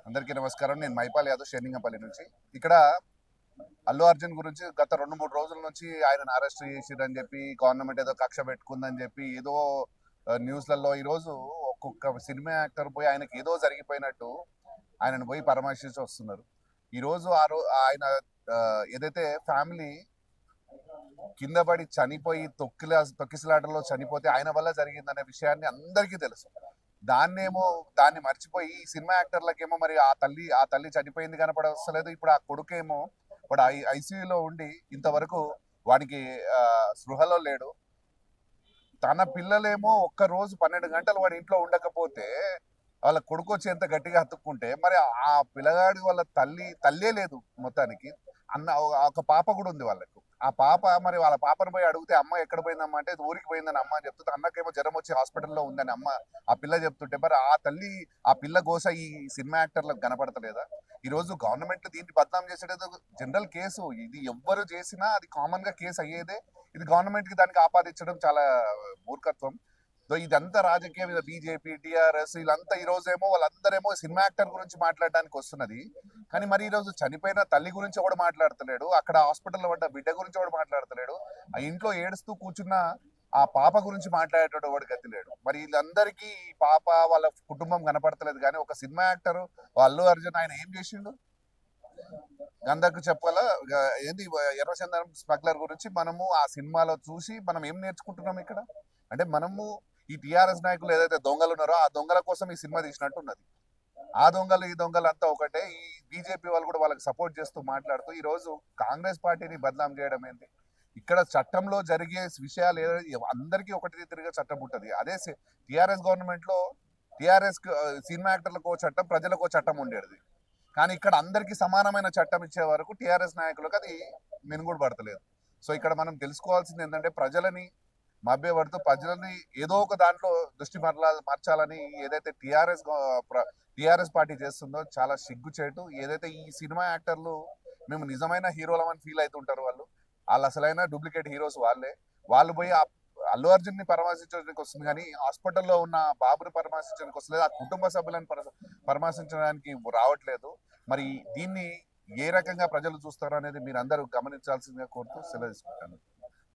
అందరికీ నమస్కారం. నేను మైపాల్ యాదవ్ షేర్లింగంపల్లి నుంచి. ఇక్కడ అల్లు అర్జున్ గురించి గత 2, 3 రోజుల నుంచి ఆయనను అరెస్ట్ చేసిరని చెప్పి గవర్నమెంట్ ఏదో కక్ష పెట్టుకుందని చెప్పి ఏదో న్యూస్లలో ఈరోజు ఒక్కొక్క సినిమా యాక్టర్ పోయి ఆయనకి ఏదో జరిగిపోయినట్టు ఆయనను పోయి పరామర్శించి వస్తున్నారు. ఈరోజు ఆయన ఏదైతే ఫ్యామిలీ కింద పడి చనిపోయి తొక్కిసలాటలో చనిపోతే ఆయన వల్ల జరిగిందనే విషయాన్ని అందరికీ తెలుసు. దాన్ని మర్చిపోయి ఈ సినిమా యాక్టర్లకేమో మరి ఆ తల్లి చనిపోయింది కనపడవస్తలేదు. ఇప్పుడు ఆ కొడుకేమో వాడు ఐసీయూలో ఉండి ఇంతవరకు వాడికి స్పృహలో లేడు. తన పిల్లలేమో ఒక్క రోజు 12 గంటలు వాడి ఇంట్లో ఉండకపోతే వాళ్ళ కొడుకు వచ్చి ఎంత గట్టిగా హత్తుక్కుంటే మరి ఆ పిల్లగాడి వాళ్ళ తల్లే లేదు మొత్తానికి. ఒక పాప కూడా ఉంది వాళ్ళకు. ఆ పాప మరి వాళ్ళ పాపను పోయి అడిగితే అమ్మ ఎక్కడ పోయిందమ్మా అంటే ఊరికి పోయిందని అమ్మ అని చెప్తుంటే అన్నకేమో జ్వరం వచ్చి హాస్పిటల్లో ఉందని అమ్మ ఆ పిల్ల చెప్తుంటే మరి ఆ పిల్ల గోస ఈ సినిమా యాక్టర్లకు కనపడతలేదా? ఈ రోజు గవర్నమెంట్ దీన్ని బద్నాం చేసేది జనరల్ కేసు. ఇది ఎవ్వరు చేసినా అది కామన్ గా కేసు అయ్యేదే. ఇది గవర్నమెంట్ కి దానికి ఆపాదించడం చాలా మూర్ఖత్వం. సో ఇదంతా రాజకీయం మీద బీజేపీ, టీఆర్ఎస్ వీళ్ళంతా ఈ రోజేమో వాళ్ళందరేమో సినిమా యాక్టర్ గురించి మాట్లాడడానికి వస్తున్నది. కానీ మరి ఈ రోజు చనిపోయిన తల్లి గురించి కూడా మాట్లాడతలేడు. అక్కడ హాస్పిటల్లో పడ్డ బిడ్డ గురించి కూడా మాట్లాడతలేడు. ఆ ఇంట్లో ఏడుస్తూ కూర్చున్న ఆ పాప గురించి మాట్లాడేటోడు వాడు గతి లేడు. మరి వీళ్ళందరికీ ఈ పాప వాళ్ళ కుటుంబం కనపడతలేదు. కానీ ఒక సినిమా యాక్టర్ అల్లు అర్జున్ ఆయన ఏం చేసిండు? గంధకు చెప్పాల ఏంది ఎర్రచందనం స్మగ్లర్ గురించి మనము ఆ సినిమాలో చూసి మనం ఏం నేర్చుకుంటున్నాం ఇక్కడ అంటే మనము ఈ టిఆర్ఎస్ నాయకులు ఏదైతే దొంగలు ఉన్నారో ఆ దొంగల కోసం ఈ సినిమా తీసినట్టు ఉన్నది. ఆ దొంగలు ఈ దొంగలు అంతా ఒకటే. ఈ బీజేపీ వాళ్ళు కూడా వాళ్ళకి సపోర్ట్ చేస్తూ మాట్లాడుతూ ఈ రోజు కాంగ్రెస్ పార్టీని బదనాం చేయడం ఏంటి? ఇక్కడ చట్టంలో జరిగే విషయాలు అందరికీ ఒకటి తిరిగే చట్టం ఉంటుంది. అదే టిఆర్ఎస్ గవర్నమెంట్ లో టిఆర్ఎస్ సినిమా యాక్టర్లకు చట్టం, ప్రజలకు చట్టం ఉండేది. కానీ ఇక్కడ అందరికీ సమానమైన చట్టం ఇచ్చే వరకు టిఆర్ఎస్ నాయకులకు అది మినుగుడు పడతలేదు. సో ఇక్కడ మనం తెలుసుకోవాల్సింది ఏంటంటే ప్రజలని మభ్యపడుతూ ప్రజలని ఏదో ఒక దాంట్లో దృష్టి మార్చాలని ఏదైతే టిఆర్ఎస్ పార్టీ చేస్తుందో చాలా సిగ్గుచేటు. ఏదైతే ఈ సినిమా యాక్టర్లు మేము నిజమైన హీరోలమని ఫీల్ అవుతుంటారు. వాళ్ళు అసలైన డూప్లికేట్ హీరోస్ వాళ్ళు పోయి అల్లు అర్జున్ ని పరామర్శించడానికి వస్తుంది కానీ హాస్పిటల్లో ఉన్న బాబుని పరామర్శించడానికి వస్తలేదు. ఆ కుటుంబ సభ్యులను పరామర్శించడానికి రావట్లేదు. మరి దీన్ని ఏ రకంగా ప్రజలు చూస్తారో అనేది మీరు అందరూ గమనించాల్సిందిగా కోరుతూ సెలవు తీసుకుంటాను.